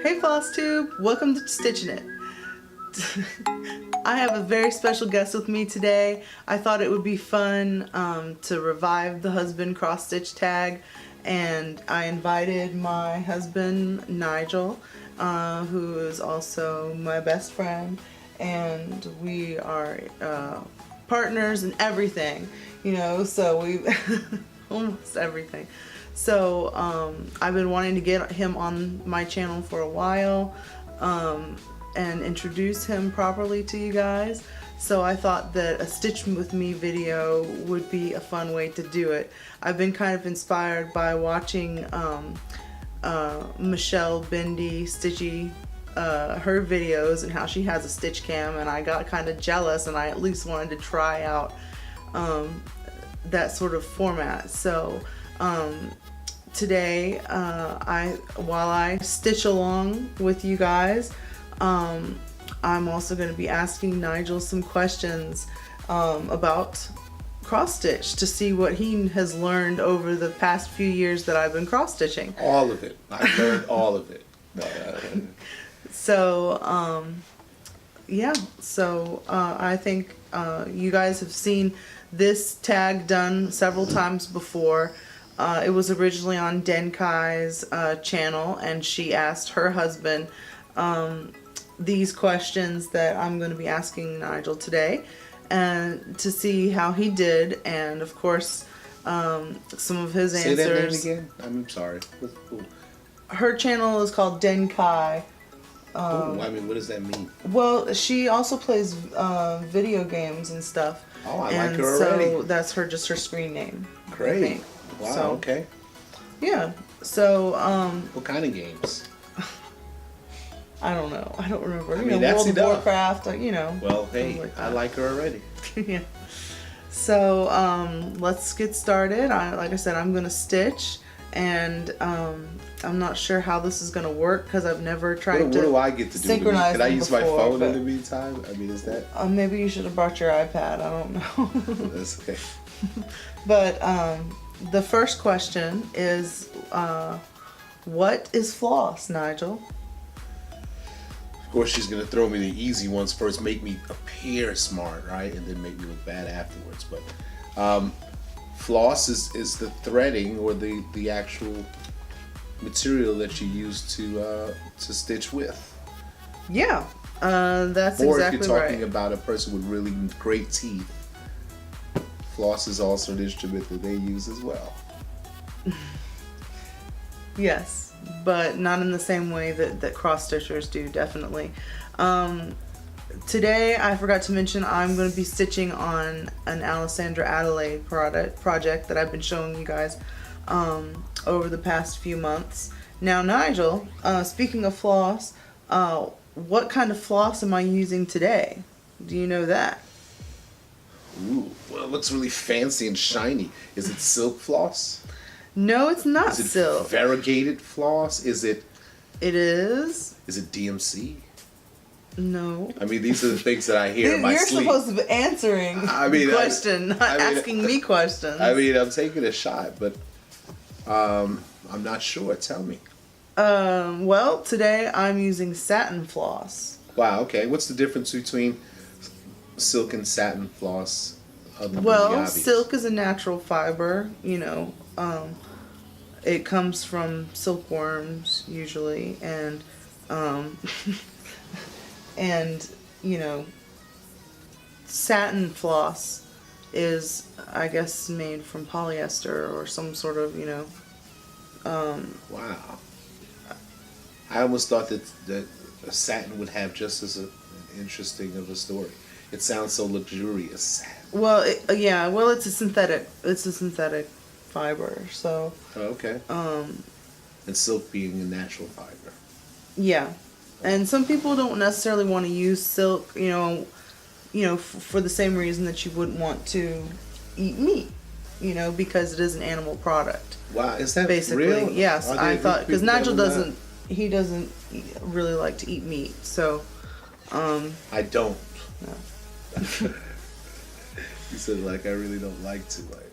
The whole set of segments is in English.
Hey Flosstube, welcome to Stitching It. I have a very special guest with me today. I thought it would be fun to revive the husband cross stitch tag, and I invited my husband Nigel, who is also my best friend, and we are partners in everything, you know, so we almost everything. So I've been wanting to get him on my channel for a while and introduce him properly to you guys. So I thought that a Stitch With Me video would be a fun way to do it. I've been kind of inspired by watching Michelle Bendy Stitchy, her videos and how she has a stitch cam, and I got kind of jealous and I at least wanted to try out that sort of format. So today, while I stitch along with you guys, I'm also going to be asking Nigel some questions about cross stitch to see what he has learned over the past few years that I've been cross stitching. All of it. I've learned all of it. So yeah, so I think you guys have seen this tag done several times before. It was originally on Denkai's channel, and she asked her husband these questions that I'm going to be asking Nigel today, and to see how he did, and of course some of his answers. Say that name again? I'm sorry. Her channel is called Denkai. I mean, what does that mean? Well, she also plays video games and stuff. Oh, I like her already. So that's just her screen name. Great. Wow, so, okay. Yeah. So what kind of games? I don't know. I don't remember. I mean, that's World of enough. Warcraft, you know. Well, hey, I like her already. Yeah. So let's get started. Like I said, I'm going to stitch, and I'm not sure how this is going to work because I've never tried to. What do I get to do? Synchronize Can I use my phone but, in the meantime? I mean, is that? Maybe you should have brought your iPad. I don't know. That's okay. But the first question is, what is floss, Nigel? Of course, she's gonna throw me the easy ones first, make me appear smart, right, and then make me look bad afterwards. But floss is the threading or the actual material that you use to stitch with. Yeah, that's or exactly right. Or if you're talking about a person with really great teeth, floss is also an instrument that they use as well. Yes, but not in the same way that cross stitchers do, definitely. Today, I forgot to mention, I'm going to be stitching on an Alessandra Adelaide project that I've been showing you guys over the past few months. Now, Nigel, speaking of floss, what kind of floss am I using today? Do you know that? Ooh, well, it looks really fancy and shiny. Is it silk floss? No, it's not Is it silk. variegated floss? Is it? It is. Is it DMC? No. I mean, these are the things that I hear in my You're sleep. supposed to be answering the question, not asking me questions. I mean, I'm taking a shot, but I'm not sure. Tell me. Well, today I'm using satin floss. Wow. Okay. What's the difference between silk and satin floss? Well, silk is a natural fiber, you know. It comes from silkworms usually, and and you know, satin floss is, I guess, made from polyester or some sort of, you know. Wow. I almost thought that satin would have just as interesting of a story. It sounds so luxurious. Well, yeah. Well, it's a synthetic fiber. So. Oh, okay. And silk being a natural fiber. Yeah, and some people don't necessarily want to use silk, you know, for the same reason that you wouldn't want to eat meat, you know, because it is an animal product. Wow, is that basically real? Yes, I thought, because Nigel doesn't, that? He doesn't really like to eat meat, so. I don't. No. You said like I really don't like to like.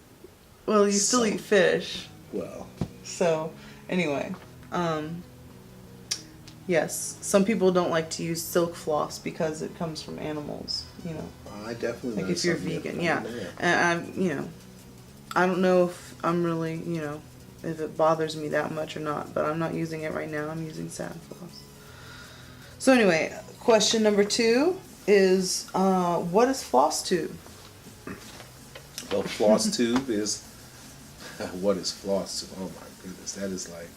Well, you still eat fish. Well. So, anyway, Yes, some people don't like to use silk floss because it comes from animals, you know. I definitely Like if you're vegan, yeah. And I'm, you know, I don't know if I'm really, you know, if it bothers me that much or not, but I'm not using it right now. I'm using satin floss. So anyway, question number 2 is, what is Flosstube? Well, Flosstube is, what is Flosstube? Oh my goodness, that is like,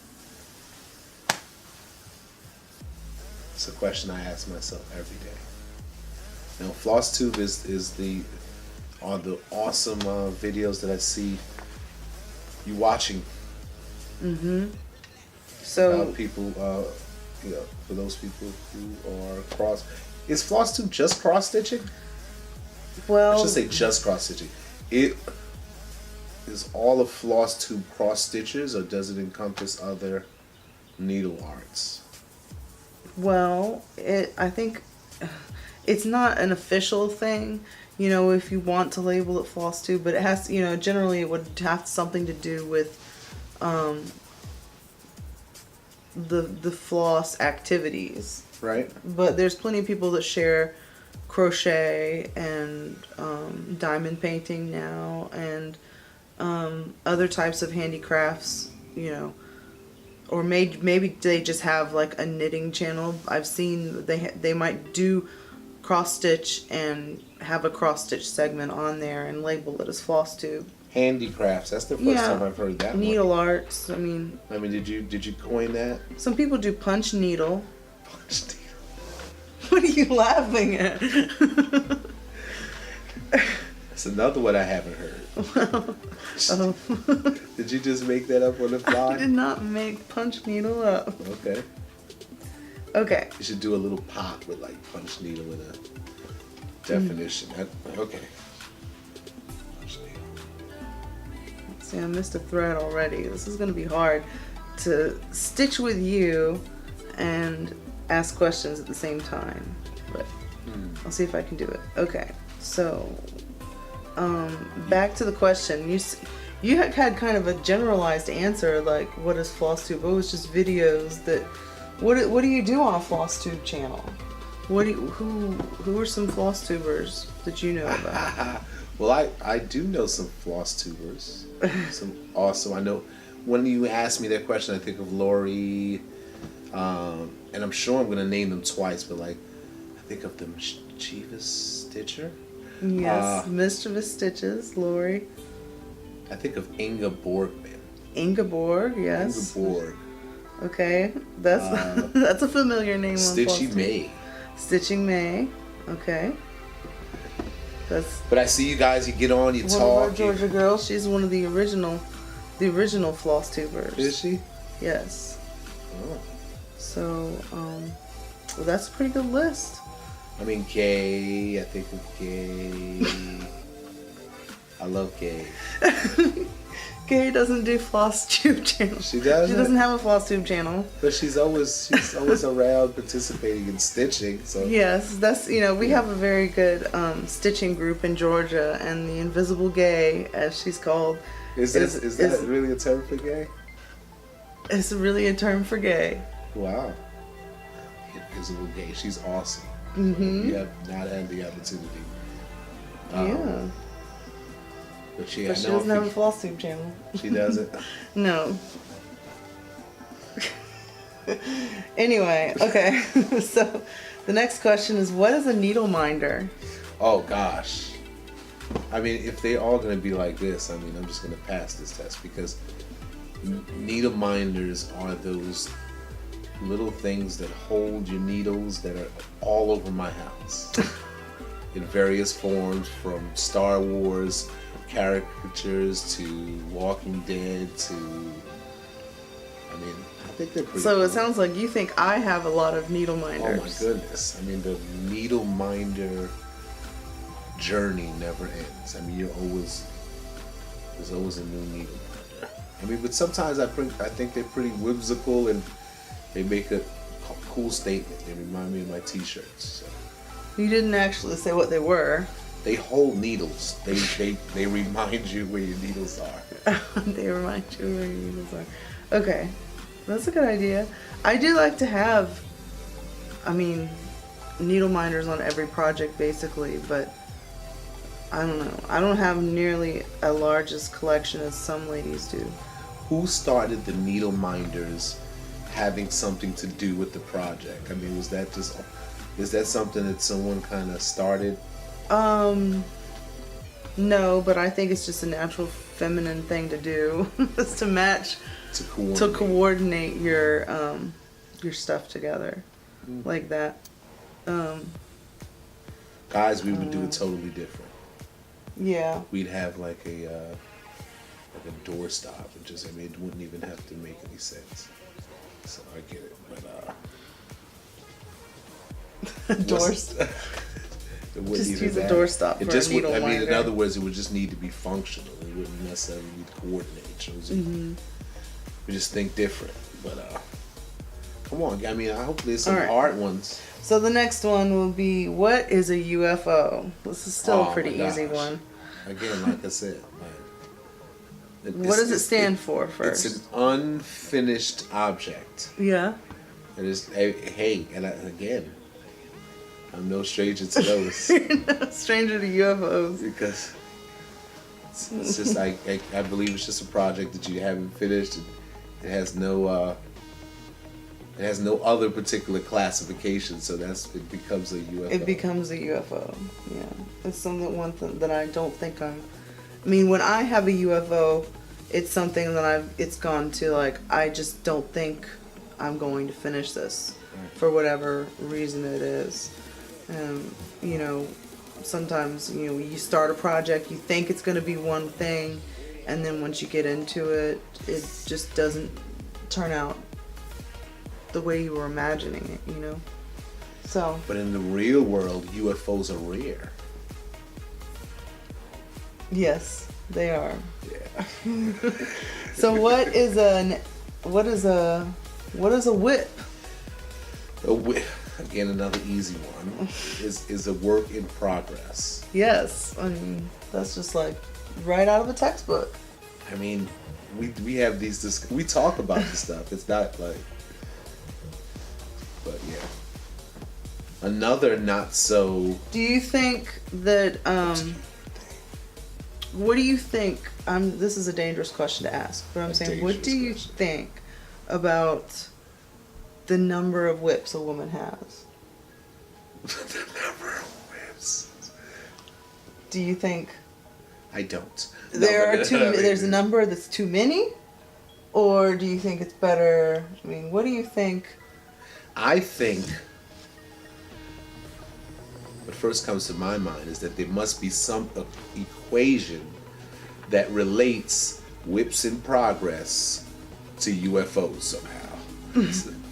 it's a question I ask myself every day. Now, Flosstube is are the awesome videos that I see you watching. Mm-hmm. So people, you know, for those people who are cross, is Flosstube just cross stitching? well, I should say just cross stitching. It is all of Flosstube cross stitches, or does it encompass other needle arts? well, I think it's not an official thing, you know, if you want to label it Flosstube, but it has, you know, generally it would have something to do with the floss activities. Right. But there's plenty of people that share crochet and diamond painting now, and other types of handicrafts, you know, or maybe they just have like a knitting channel. I've seen they might do cross stitch and have a cross stitch segment on there and label it as Flosstube. Handicrafts. That's the first time I've heard that. Needle arts. I mean, did you coin that? some people do punch needle. Punch needle. What are you laughing at? That's another one I haven't heard. Oh. Did you just make that up on the fly? I did not make punch needle up. Okay. Okay. You should do a little pop with like punch needle in a definition. Okay. Punch needle. See, I missed a thread already. This is going to be hard to stitch with you and ask questions at the same time. But I'll see if I can do it. Okay. So, back to the question. You had kind of a generalized answer, like what is Flosstube? It was just videos that. What do you do on a Flosstube channel? Who are some Flosstubers that you know about? Well, I do know some Flosstubers. Some awesome. I know when you ask me that question, I think of Lori, and I'm sure I'm gonna name them twice, but like I think of the Mischievous Stitcher. Yes, Mischievous Stitches, Lori. I think of Inga Borgman. Ingeborg, yes. Ingeborg. Okay, that's that's a familiar name. Stitchy on May. Stitching May. Okay. That's. But I see you guys. You get on. You one talk. Of our Georgia girls. She's one of the original Flosstubers. Is she? Yes. Oh. So, well, that's a pretty good list. I mean, Gay. I think of Gay. I love Gay. Gay doesn't do Flosstube channel. She doesn't? She doesn't have a Flosstube channel. But she's always around participating in stitching. So yes, that's, you know, we have a very good stitching group in Georgia, and the Invisible Gay, as she's called, is that really a term for gay? It's really a term for gay. Wow. Invisible Gay. She's awesome. Mm-hmm. You have not had the opportunity. Yeah. But she doesn't have a Flosstube channel. She doesn't? No. Anyway, okay. So the next question is, what is a needle minder? Oh gosh. I mean, if they're all going to be like this, I mean, I'm just going to pass this test, because needle minders are those little things that hold your needles that are all over my house in various forms, from Star Wars caricatures to Walking Dead to, I mean, I think they're pretty So cool. it sounds like you think I have a lot of needle minders. Oh my goodness. I mean, the needle minder journey never ends. I mean, there's always a new needle minder. I mean, but sometimes I think they're pretty whimsical, and they make a cool statement. They remind me of my t-shirts. So. You didn't actually say what they were. They hold needles. They remind you where your needles are. They remind you where your needles are. Okay, that's a good idea. I do like to have I mean, needle minders on every project basically, but I don't know. I don't have nearly as large as collection as some ladies do. Who started the needle minders having something to do with the project? I mean, is that something that someone kind of started? No, but I think it's just a natural feminine thing to do. Is to match, to coordinate your stuff together, like that. Guys, we would do it totally different. Yeah. We'd have like a doorstop. It wouldn't even have to make any sense. So I get it, but doorstop. Just use a doorstop for a needle minder. I mean, in other words, it would just need to be functional. It wouldn't necessarily need coordination. We just think different. But come on, I mean, hopefully there's some hard ones. So the next one will be, what is a UFO? This is still a pretty easy one. Again, like I said, what does it stand for first? It's an unfinished object. Yeah. It is. Hey, and again, I'm no stranger to those. No stranger to UFOs. Because it's just, I believe it's just a project that you haven't finished. It has no other particular classification, so it becomes a UFO. It becomes a UFO. Yeah, it's one thing that I don't think I mean, when I have a UFO, it's something that it's gone to, like, I just don't think I'm going to finish this for whatever reason it is. You know, sometimes, you know, you start a project, you think it's going to be one thing, and then once you get into it, it just doesn't turn out the way you were imagining it, you know? So. But in the real world, UFOs are rare. Yes, they are. Yeah. So what is a whip? A whip, again, another easy one, is a work in progress. Yes, I mean, that's just like right out of a textbook. I mean, we have we talk about this stuff. It's not like, but yeah. Another not so. Do you think that what do you think? This is a dangerous question to ask, but I'm saying, what do you think about the number of whips a woman has? The number of whips. Do you think? I don't. There's a number that's too many, or do you think it's better? I mean, what do you think? I think what first comes to my mind is that there must be some equation that relates whips in progress to UFOs somehow.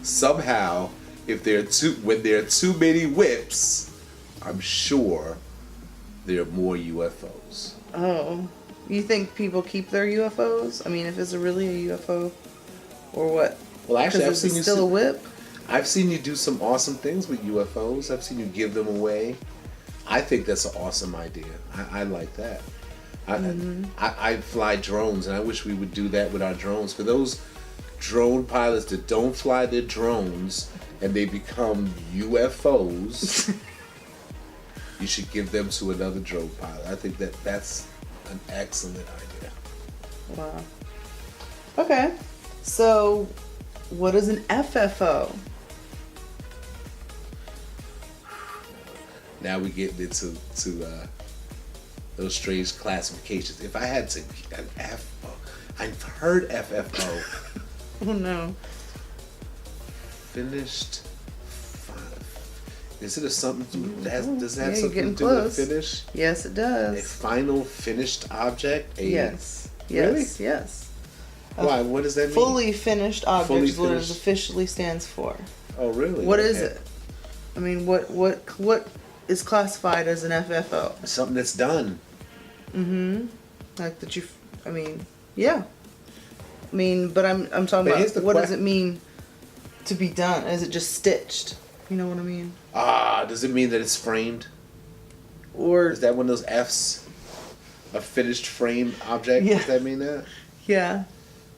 Somehow, when there are too many whips, I'm sure there are more UFOs. Oh, you think people keep their UFOs? I mean, if it's really a UFO, or what? Well, actually, I've seen you still a whip. I've seen you do some awesome things with UFOs. I've seen you give them away. I think that's an awesome idea. I like that. I fly drones, and I wish we would do that with our drones. For those drone pilots that don't fly their drones and they become UFOs, you should give them to another drone pilot. I think that's an excellent idea. Wow. Okay. So, what is an FFO? Now we get into those strange classifications. If I had to, I've heard FFO. Oh no. Finished. Is it something? Does it have something to do close. with finish? Yes, it does. A final finished object. Yes. Really? Yes. Why? What does that mean? Fully finished object is what it officially stands for. Oh, really? What is it? I mean, what is classified as an FFO? Something that's done. Like that you. I mean, yeah. I mean, but I'm talking about what does it mean to be done? Is it just stitched? You know what I mean? Does it mean that it's framed? Or is that one of those F's? A finished framed object? Yeah. Does that mean that? Yeah.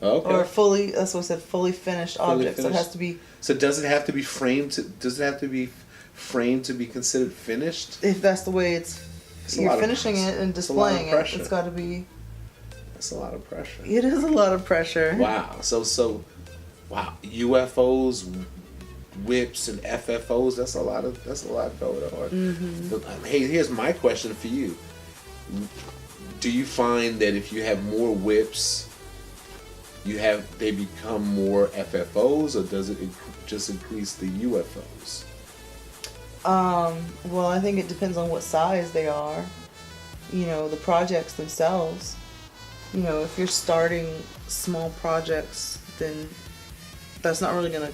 Okay. Or fully, that's what I said, fully finished object. So it has to be So does it have to be framed? Does it have to be framed to be considered finished? If that's the way you're finishing it and displaying it, it's got to be. That's a lot of pressure. It is a lot of pressure. Wow. Wow. UFOs, whips, and FFOs. That's a lot going on. Mm-hmm. Hey, here's my question for you. Do you find that if you have more whips, they become more FFOs, or does it just increase the UFOs? Well, I think it depends on what size they are. You know, the projects themselves. You know, if you're starting small projects, then that's not really gonna.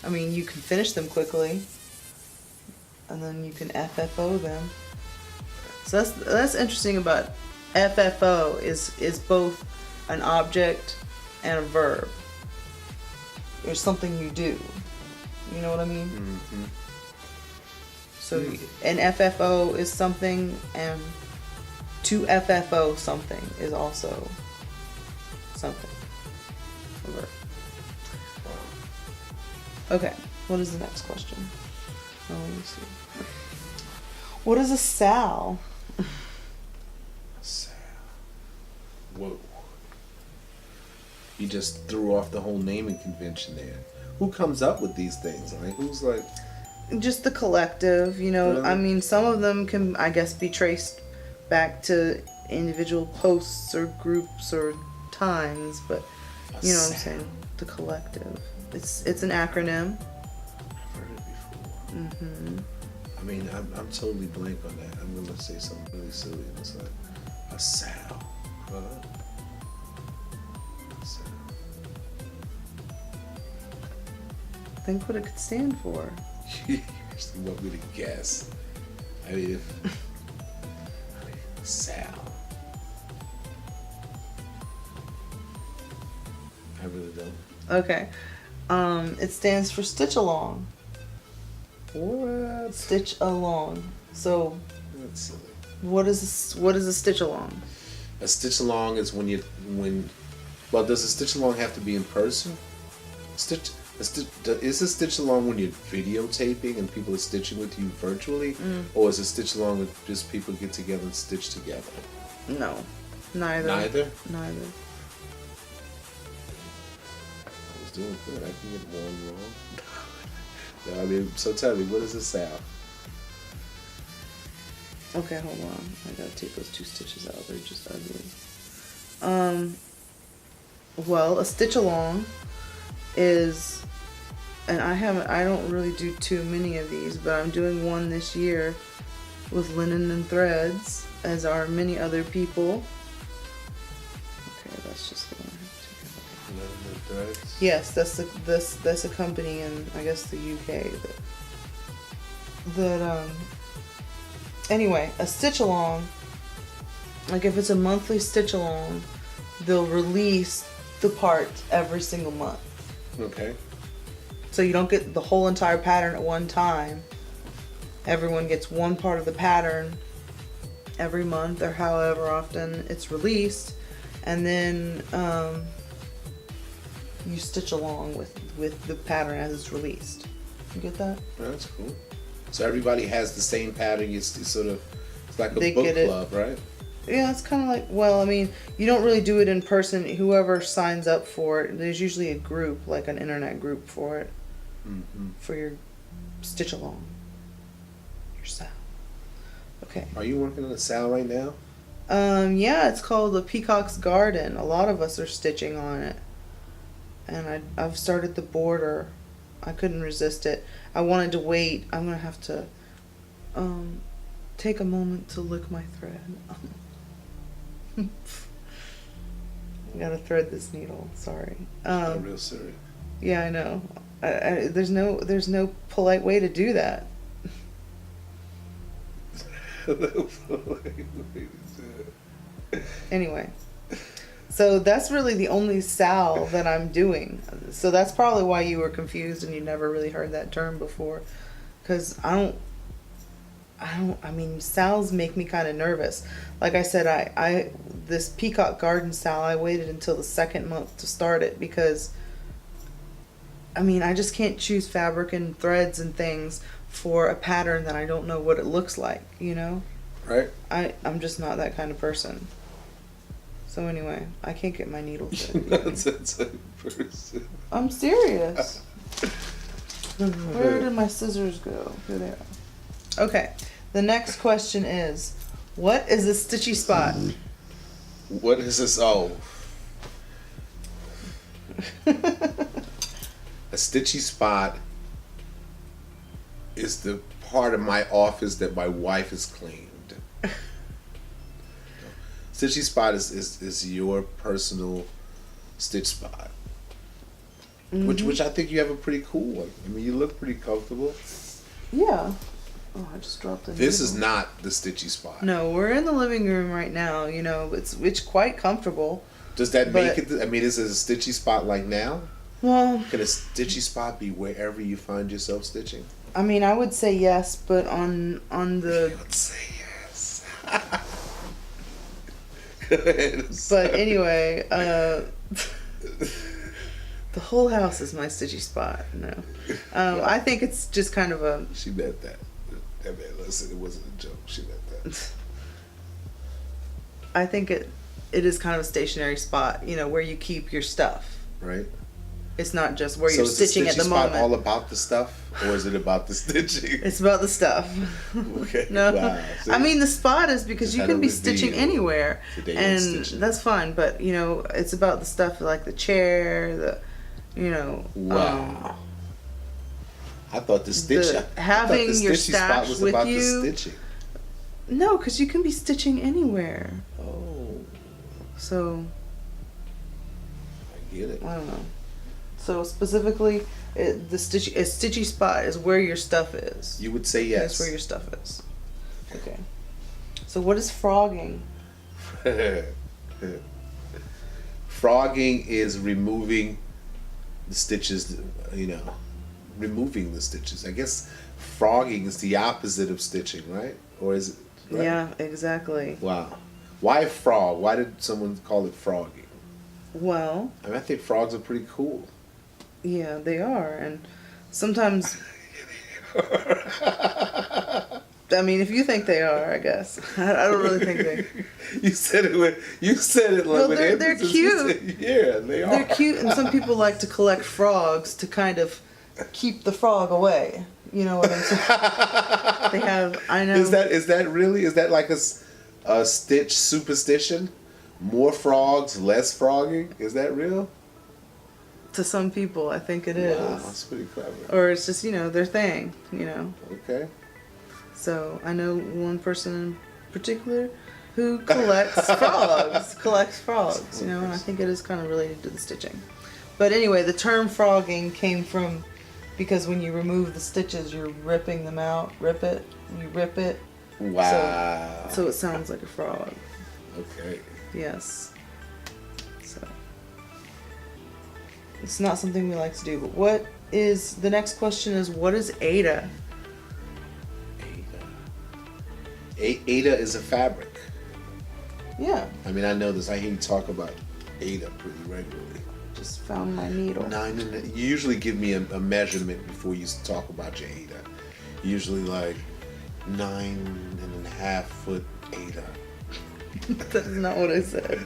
I mean, you can finish them quickly, and then you can FFO them. So that's interesting about FFO is both an object and a verb. There's something you do. You know what I mean? Mm-hmm. So an FFO is something, and to FFO something is also something. A verb. Okay, what is the next question? Oh, let me see. What is a sal? Sal. Whoa. You just threw off the whole naming convention there. Who comes up with these things? Like, who's like... Just the collective, you know. Really? I mean, some of them can, I guess, be traced back to individual posts or groups or times, but you know what I'm saying? The collective. It's an acronym. I've heard it before. Mm-hmm. I mean, I'm totally blank on that. I'm gonna say something really silly, and it's like a sal. Huh? A sal. Think what it could stand for. You actually want me to guess? I mean, sal. I really don't. Okay. It stands for stitch along. What? Stitch along. So That's silly. what is a stitch along? A stitch along is well, does a stitch along have to be in person? Is a stitch along when you're videotaping and people are stitching with you virtually, or is a stitch along with just people get together and stitch together? No, neither. Neither. I was doing good. I can get one wrong. No, I mean, so tell me, what is a sal? Okay, hold on. I gotta take those two stitches out. They're just ugly. Well, a stitch along is, and I don't really do too many of these, but I'm doing one this year with linen and threads, as are many other people. Okay, that's just the one I have to take out. Linen and threads? Yes, that's a company in, I guess, the UK that anyway, a stitch along, like if it's a monthly stitch along, they'll release the part every single month. Okay. So you don't get the whole entire pattern at one time. Everyone gets one part of the pattern every month or however often it's released, and then you stitch along with the pattern as it's released. You get that? That's cool. So everybody has the same pattern. It's sort of, it's like a They book get it. club, right? Yeah, it's kind of like, well, I mean, you don't really do it in person. Whoever signs up for it, there's usually a group, like an internet group for it, for your stitch along, your sal. Okay. Are you working on a sal right now? Yeah, it's called the Peacock's Garden. A lot of us are stitching on it, and I've started the border. I couldn't resist it. I wanted to wait. I'm gonna have to take a moment to lick my thread. I gotta thread this needle. Sorry. I'm real serious. Yeah, I know. There's no polite way to do that. Anyway, so that's really the only sal that I'm doing. So that's probably why you were confused and you never really heard that term before, because I mean, sals make me kind of nervous. Like I said, this Peacock Garden sal, I waited until the second month to start it because I mean, I just can't choose fabric and threads and things for a pattern that I don't know what it looks like, you know? Right. I'm just not that kind of person. So anyway, I can't get my needle fit. That's that person. I'm serious. Where did my scissors go? Here they are. Okay, the next question is, what is a stitchy spot? What is this? Oh. A stitchy spot is the part of my office that my wife has claimed. Stitchy spot is your personal stitch spot. Which I think you have a pretty cool one. I mean, you look pretty comfortable. Yeah. Oh, I just dropped it. This is not the stitchy spot. No, we're in the living room right now. You know, it's quite comfortable. Does that make it? I mean, is it a stitchy spot like now? Well, Can a stitchy spot be wherever you find yourself stitching? I mean, I would say yes, but on the. Let's say yes. Go ahead. But anyway, the whole house is my stitchy spot. No, I think it's just kind of a. She meant that. I mean, listen, it wasn't a joke. She meant that. I think it is kind of a stationary spot. You know, where you keep your stuff. Right. It's not just where you're stitching at the moment. So is the stitchy spot all about the stuff, or is it about the stitching? It's about the stuff. Okay. No, Wow. See? I mean the spot is because Just you had can to be reveal stitching anywhere, today and stitching. that's fine. But you know, it's about the stuff like the chair, the, you know. Wow. I thought the stitch. Having your stitchy spot stash was with about you. the stitching. No, because you can be stitching anywhere. Oh, So I get it. I don't know. So specifically, a stitchy spot is where your stuff is. You would say yes. That's where your stuff is. Okay. So what is frogging? Frogging is removing the stitches, you know, removing the stitches. I guess frogging is the opposite of stitching, right? Or is it? Right? Yeah, exactly. Wow. Why frog? Why did someone call it frogging? Well, I mean, I think frogs are pretty cool. yeah, they are, and sometimes. I mean, if you think they are, I guess I don't really think they. You said it like Well, with they're emphasis. cute. You said, yeah, they are. They're cute, and some people like to collect frogs to kind of keep the frog away. You know what I'm saying? They have. I know. Is that really? Is that like a stitch superstition? More frogs, less frogging? Is that real? To some people, I think it is. Wow, that's pretty clever. Or it's just, you know, their thing, you know. Okay. So I know one person in particular who collects frogs, you know, and I think it is kind of related to the stitching. But anyway, the term frogging came from because when you remove the stitches, you're ripping them out. You rip it. Wow. So it sounds like a frog. Okay. Yes. So it's not something we like to do. But the next question is, what is Aida? Aida is a fabric. Yeah. I mean, I know this. I hear you talk about Aida pretty regularly. Just found my needle. You usually give me a measurement before you talk about your Aida. Usually like 9.5 foot Aida. That is not what I said.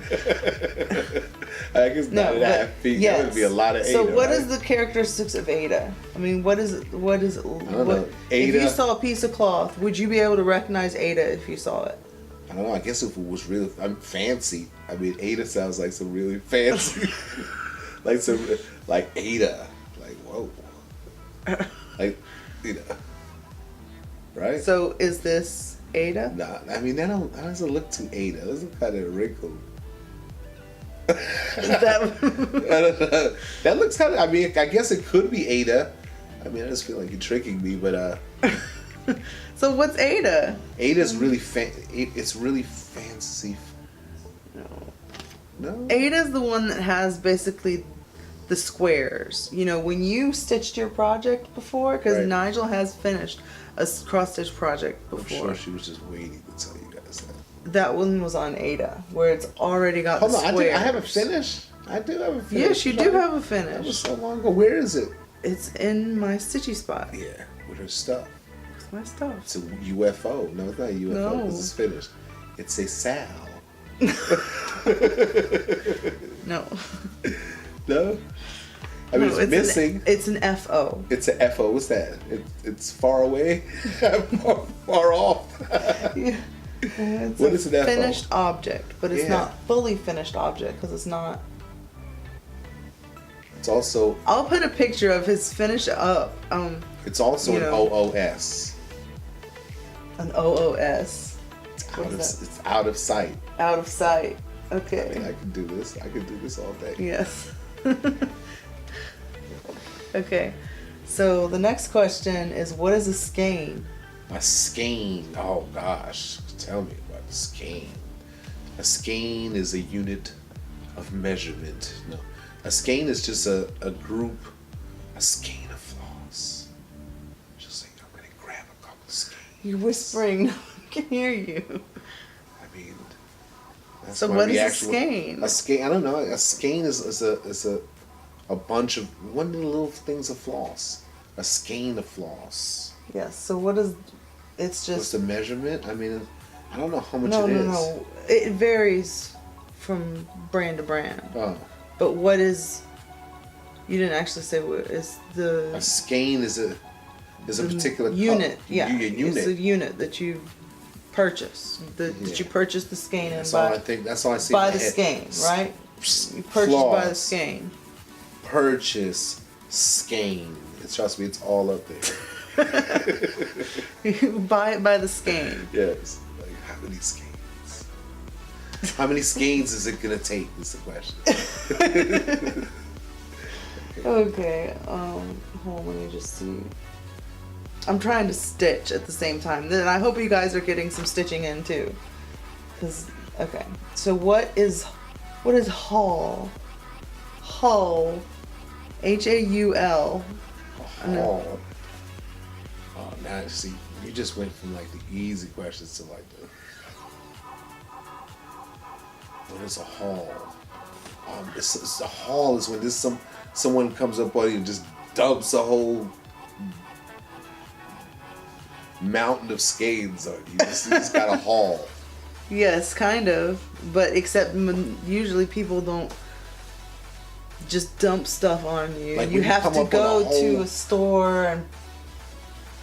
I guess 9.5 feet. Yes. That would be a lot of Aida. So what right? is the characteristics of Aida? I mean, what is it? I don't know. If Aida, you saw a piece of cloth, would you be able to recognize Aida if you saw it? I don't know. I guess if it was really fancy. I mean, Aida sounds like some really fancy, like Aida, like whoa, like you know, right? So is this Aida? Nah, I mean that doesn't look too Aida. It doesn't kind of wrinkled. That That looks kind of. I mean, I guess it could be Aida. I mean, I just feel like you're tricking me, but So what's Aida? Aida's really it's really fancy. No. Aida's the one that has basically the squares. You know, when you stitched your project before, because Right. Nigel has finished a cross stitch project I'm before. sure she was just waiting to tell you guys that. That one was on Aida, where it's already got Hold the on, squares. I haven't finished. I do have a finish. Yes, you do have a That was finish. so long ago. Where is it? It's in my stitchy spot. Yeah, with her stuff. It's my stuff. It's a UFO. No, it's not a UFO because No. it's finished. It's a Sal. No. No? I mean, No, it's missing. It's an FO. It's a FO. What's that? It's far away? far off? Yeah. It's What a is an FO? finished object, but it's Yeah. not fully finished object because it's not. It's also I'll put a picture of his finish up. it's also You an know. OOS. An OOS. It's out of sight. Out of sight. I mean, Okay. I can do this. I can do this all day. Yes. Okay. So the next question is, what is a skein? A skein. Oh gosh, tell me about a skein. A skein is a unit of measurement. No, a skein is just a group, a skein of floss. Just like I'm gonna grab a couple of skeins. You're whispering. No one can hear you. I mean, that's So my what is a reaction. skein? A skein. I don't know. A skein is a bunch of one of the little things of floss. A skein of floss. Yes. So what is? It's What's just the measurement? I mean, I don't know how much no, it is. no. It varies from brand to brand. Oh. But what is? You didn't actually say what is the A skein is a particular unit. cup. Yeah, Unit. it's a unit that you purchase. That you purchase the skein and That's all I buy think. That's all I see. by in the my head. skein, right? You purchase by the Floss. skein. Purchase skein. Trust me, it's all up there. You buy it by the skein. Yes. Like how many skeins? How many skeins is it gonna take? Is the question. Okay. Hold on, let me just see. I'm trying to stitch at the same time. Then I hope you guys are getting some stitching in too. Okay. So what is haul? Hull. HAUL. Oh. Oh, now see, you just went from like the easy questions to like the. What is a haul? It's a haul is when someone comes up on you and just dumps a whole mountain of skeins on you. You just got a haul. Yes, kind of. But except usually people don't just dump stuff on you. Like you when you have come to up on go a whole- to a store and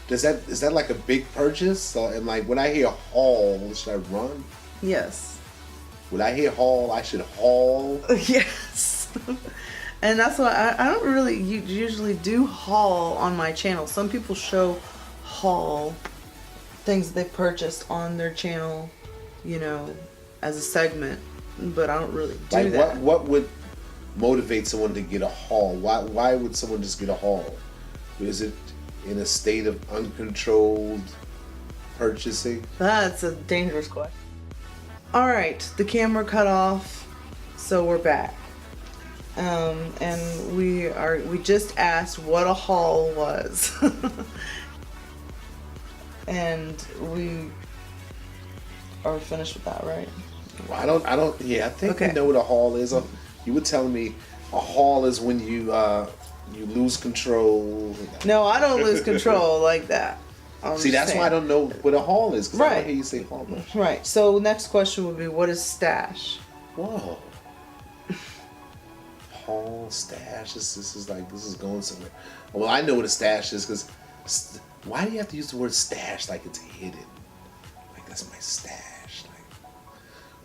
Is that like a big purchase? So, and like when I hear haul, should I run? yes. When I hear haul, I should haul. Yes. And that's why I don't really usually do haul on my channel. Some people show haul things that they purchased on their channel, you know, as a segment, but I don't really do Like that. what would motivate someone to get a haul? Why would someone just get a haul? Is it in a state of uncontrolled purchasing? That's a dangerous question. All right, the camera cut off, so we're back. And we just asked what a haul was. And we are finished with that, right? Well, I think Okay. we know what a haul is. You were telling me a haul is when you lose control. No, I don't lose control like that. I'm See, just that's saying. why I don't know what a haul is, because I Right. don't hear you say haul much. Right. So next question would be, what is stash? Whoa. Haul, stash. This is going somewhere. Well, I know what a stash is, because why do you have to use the word stash like it's hidden? Like that's my stash. Like,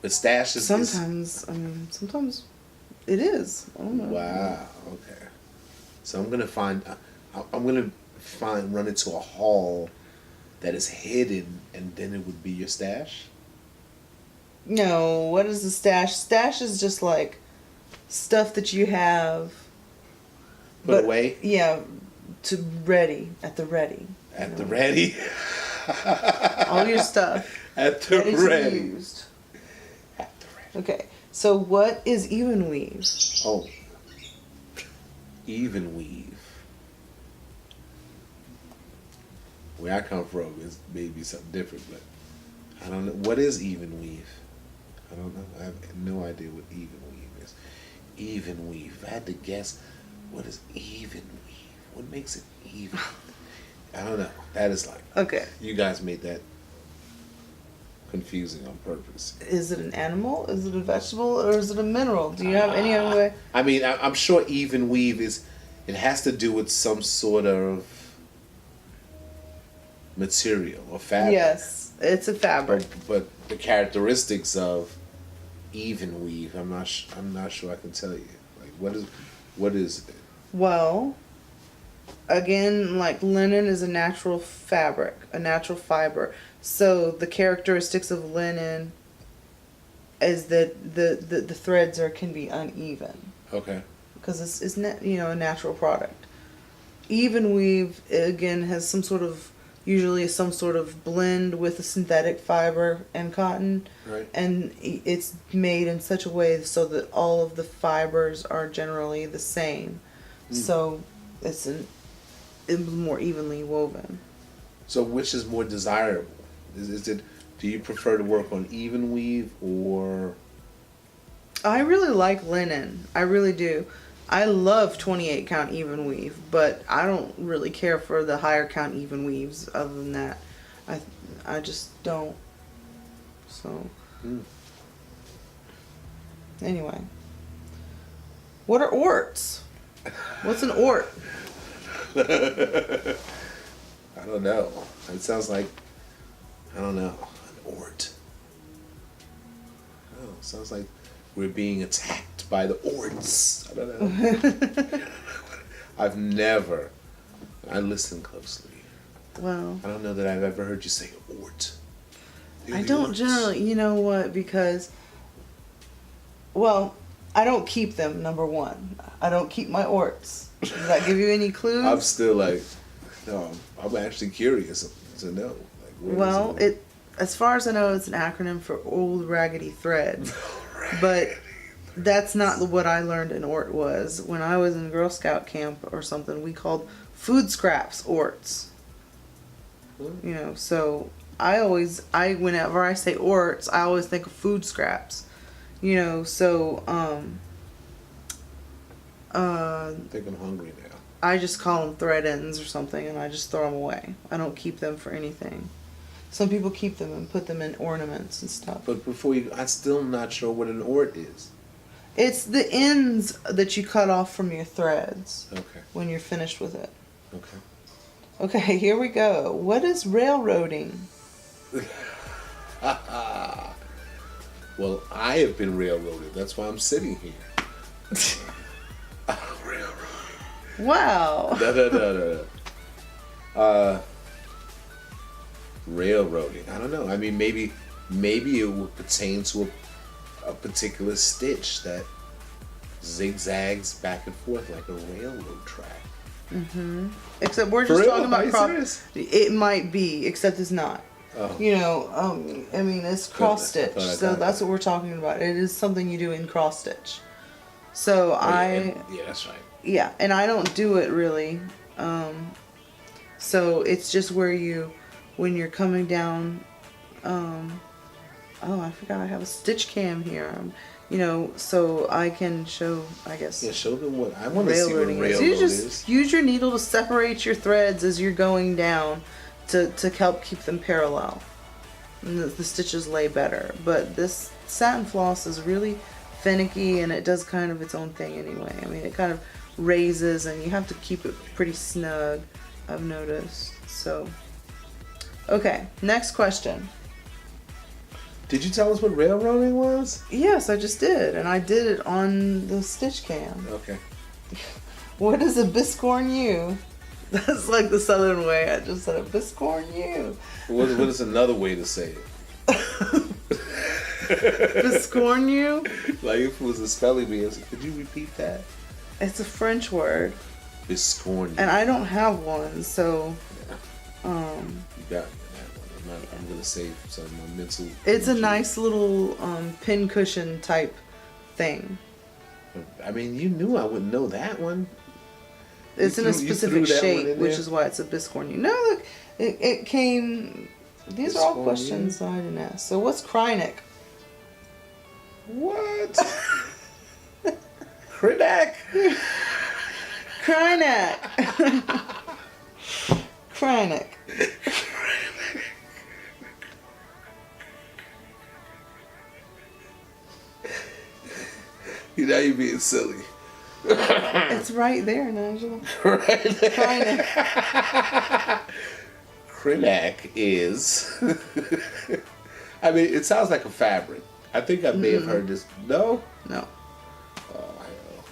but stash is Sometimes it is. I don't know. Wow. Okay. So I'm gonna run into a haul that is hidden, and then it would be your stash. No, what is the stash? Stash is just like stuff that you have. Put away Yeah, to ready, at the ready. at the ready. All your stuff. At the ready to be ready. used. At the ready. Okay, so what is Evenweave? Oh. Evenweave. Where I come from is maybe something different, but I don't know. What is Evenweave? I don't know. I have no idea what Evenweave is. Evenweave. If I had to guess, what is Evenweave? What makes it even? I don't know. That is like, Okay. you guys made that confusing on purpose. Is it an animal? Is it a vegetable? Or is it a mineral? Do you have any other way? I mean, I'm sure Evenweave is, it has to do with some sort of material or fabric. Yes, it's a fabric. But the characteristics of Evenweave, I'm not sure I can tell you. Like, what is it? Well, again, like linen is a natural fabric, a natural fiber. So the characteristics of linen is that the threads can be uneven. Okay. Because it's a natural product. Even weave again has usually some sort of blend with a synthetic fiber and cotton, Right. and it's made in such a way so that all of the fibers are generally the same. So it's more evenly woven. So which is more desirable? Is it? Do you prefer to work on Evenweave or? I really like linen. I really do. I love 28 count even weave, but I don't really care for the higher count even weaves. Other than that, I just don't. So anyway, what are orts? What's an ort? I don't know. It sounds like, I don't know, an ort. Oh, sounds like we're being attacked by the orts. I don't know. I listen closely. Well, I don't know that I've ever heard you say ort. I don't generally, you know what, because, well, I don't keep them, number one. I don't keep my orts. Does that give you any clues? I'm still like, no, I'm actually curious to know. Like, well, as far as I know, it's an acronym for Old Raggedy Thread. But that's not what I learned an ort was. When I was in Girl Scout camp or something, we called food scraps orts. You know, so whenever I say orts, I always think of food scraps. You know, so I think I'm hungry now. I just call them thread ends or something, and I just throw them away. I don't keep them for anything. Some people keep them and put them in ornaments and stuff. But I'm still not sure what an ort is. It's the ends that you cut off from your threads. Okay. When you're finished with it. Okay. Okay, here we go. What is railroading? Well, I have been railroaded. That's why I'm sitting here. Railroading. Wow. No. Railroading. I don't know. I mean, maybe it would pertain to a particular stitch that zigzags back and forth like a railroad track. Mm-hmm. Except we're just talking about it might be, except it's not. Oh. You know, I mean, it's cross stitch, so that's what we're talking about. It is something you do in cross stitch. So yeah, that's right. Yeah, and I don't do it really. So it's just where when you're coming down. Oh, I forgot I have a stitch cam here. You know, so I can show, I guess. Yeah, show them what I want to see. What railroad you just use your needle to separate your threads as you're going down to help keep them parallel. And the stitches lay better. But this satin floss is really finicky, and it does kind of its own thing anyway. I mean, it kind of raises, and you have to keep it pretty snug, I've noticed. So, okay, next question. Did you tell us what railroading was? Yes, I just did, and I did it on the stitch cam. Okay. What is a biscorn U? That's like the southern way. I just said a biscorn U. What is another way to say it? Biscorn U? Like if it was a spelling bee, could you repeat that? It's a French word. Biscorn. And I don't have one, so You got me on that one. I'm gonna save some of my mental. It's a nice little pin cushion type thing. I mean, you knew I wouldn't know that one. It's in a specific shape, which is why it's a biscorn U. No, look, it came. These are all questions that I didn't ask. So what's Krynick? What? Krynick? Krynick. Chronic. You know you're being silly. It's right there, Nigel. Right there. Chronic. Krenak is. I mean, it sounds like a fabric. I think I may have heard this. No? No. Oh, hell.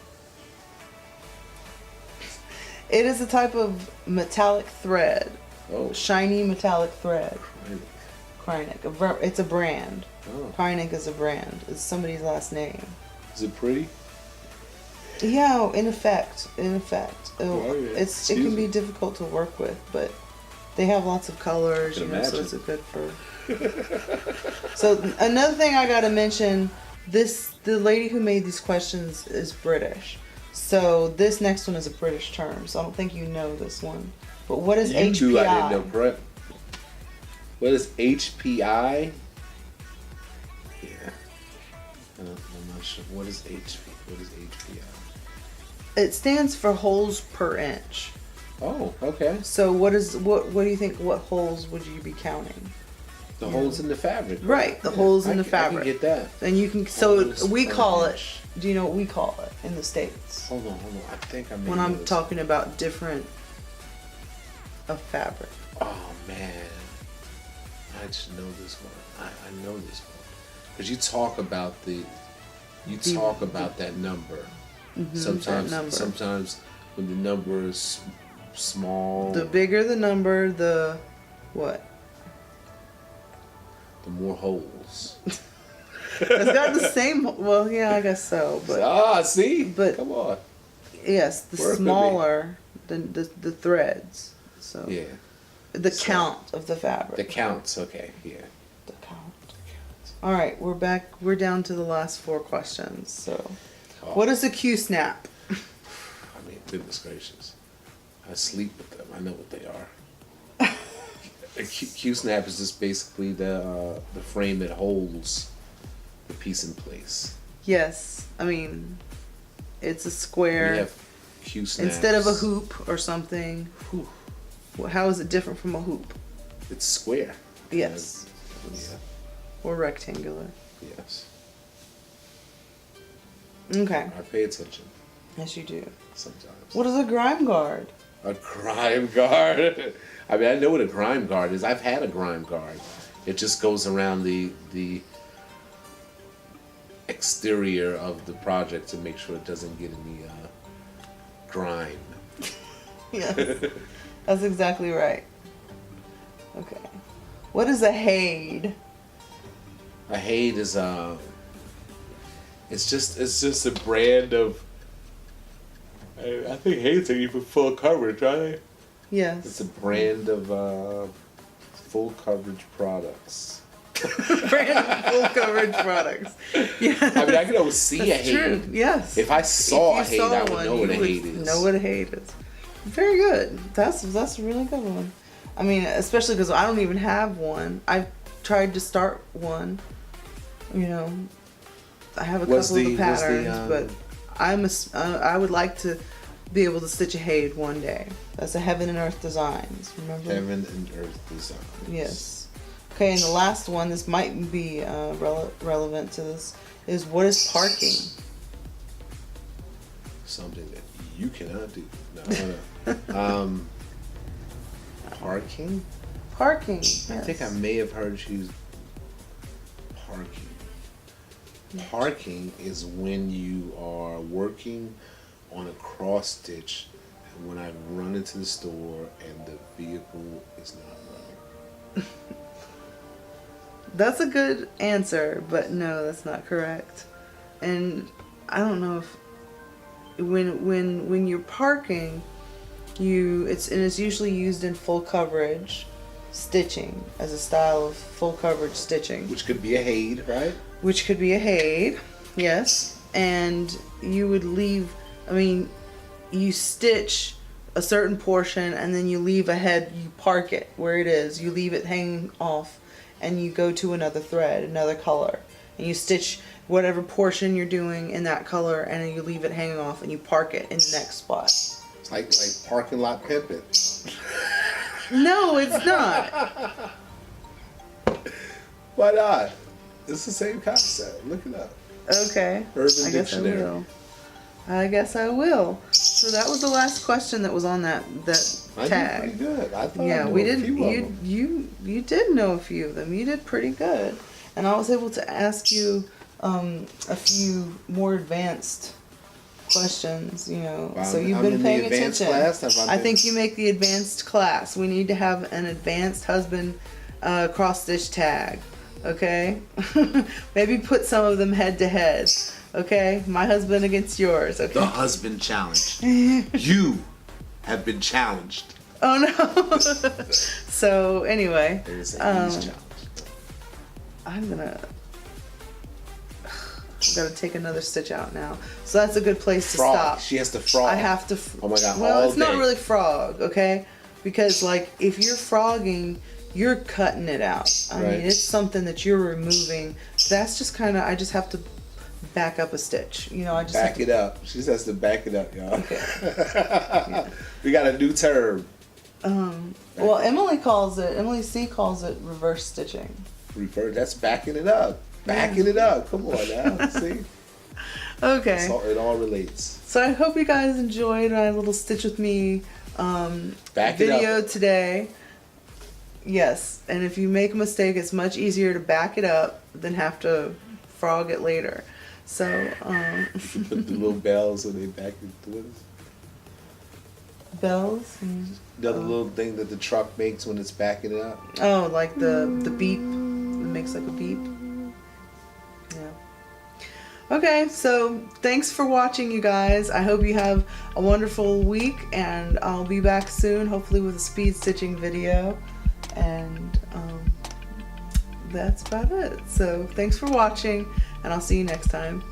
It is a type of metallic thread. Oh. Shiny metallic thread. Krenak. Chronic. It's a brand. Oh. Chronic is a brand. It's somebody's last name. Is it pretty? Yeah, in effect. Oh, yeah. It can be difficult to work with, but they have lots of colors, I can so imagine. it's a good for. So another thing I gotta mention, the lady who made these questions is British. So this next one is a British term, so I don't think you know this one. But what is HPI? You I didn't know, Brett. What is HPI? Yeah. I'm not sure. What is HPI? It stands for holes per inch. Oh, okay. So what do you think? What holes would you be counting? The holes in the fabric. Right, the holes in the fabric. I can get that. And you can. So we call it. Do you know what we call it in the States? Hold on. I think I may When know I'm this. talking about different of fabric. Oh man, I should know this one. I know this one because you talk about that number. Sometimes, that number. sometimes when the number is small, The bigger the number, the what? the more holes. It's got the same. Well, yeah, I guess so. But see, but- come on. yes, the Work with me. smaller the threads. So Yeah, the count of the fabric. the counts. Okay, yeah. The count. All right, we're back. We're down to the last 4 questions. So, what is a Q snap? I mean, goodness gracious, I sleep with them. I know what they are. A Q-snap is just basically the frame that holds the piece in place. Yes, I mean, it's a We square have Q-snaps. instead of a hoop or something. Whew, How is it different from a hoop? it's square. Yes, Yeah. or rectangular. Yes. Okay, I pay attention yes you do. sometimes. What is a grime guard? A grime guard. I mean, I know what a grime guard is. I've had a grime guard. It just goes around the exterior of the project to make sure it doesn't get any grime. Yes, that's exactly right. Okay, what is a hade? A hade is it's just a brand of. I think hades are even full coverage, right? Yes. It's a brand of full coverage products. Brand of full coverage products. Yeah. I mean, I can always see a That's true. hade. Yes. If I saw a If you hade, I saw would know one, what a you hade would is. know what a hade is. Very good. That's a really good one. I mean, especially because I don't even have one. I've tried to start one. You know, I have a couple of the patterns, but I would like to be able to stitch a hade one day. That's a Heaven and Earth Designs. Remember? Heaven and Earth Designs. Yes. Okay, and the last one, this might be relevant to this, is what is parking? Something that you cannot do. No. Parking? Parking. I Yes. think I may have heard you use parking. Parking is when you are working on a cross stitch and when I run into the store and the vehicle is not running. That's a good answer, but no, that's not correct. And I don't know if when you're parking, it's usually used in full coverage stitching as a style of full coverage stitching, Which could be a hade, right? which could be a hade, yes. And you would leave. I mean, you stitch a certain portion and then you leave a head. You park it where it is. You leave it hanging off. And you go to another thread, another color, and you stitch whatever portion you're doing in that color, and then you leave it hanging off, and you park it in the next spot. It's like parking lot pimping. No, it's not. Why not? It's the same concept. Look it up. Okay. Urban I guess Dictionary. I will. I guess I will. So that was the last question that was on that I tag. did pretty good. I thought Yeah, I knew we a did. few of them. You did know a few of them. You did pretty good, and I was able to ask you a few more advanced questions. You know, Wow, so you've I'm been in paying the advanced attention. class? Have I I been- think you make the advanced class. We need to have an advanced husband cross stitch tag. Okay, maybe put some of them head to head. Okay, my husband against yours. Okay. The husband challenge. You have been challenged. Oh no. So anyway, There's an ease challenge. I'm gotta take another stitch out now. So that's a good place to Frog. stop. She has to frog. I have to. Oh my God, Well, all it's not day. really frog, okay? Because like if you're frogging, you're cutting it out. I Right. mean, it's something that you're removing. That's just kind of. I just have to back up a stitch. You know, I just have Back to, it up. She just has to back it up, y'all. Okay. We got a new term. Well, Emily C calls it reverse stitching. Refer. That's backing it up. Backing it up. Come on now. See? Okay. It all relates. So I hope you guys enjoyed my little Stitch With Me Back it video up. today. Yes, and if you make a mistake, it's much easier to back it up than have to frog it later. So, You put the little bells when they back it. What is bells? the other little thing that the truck makes when it's backing it up? Oh, like the beep. It makes like a beep. Yeah. Okay, so thanks for watching, you guys. I hope you have a wonderful week, and I'll be back soon, hopefully with a speed stitching video. And that's about it. So thanks for watching, and I'll see you next time.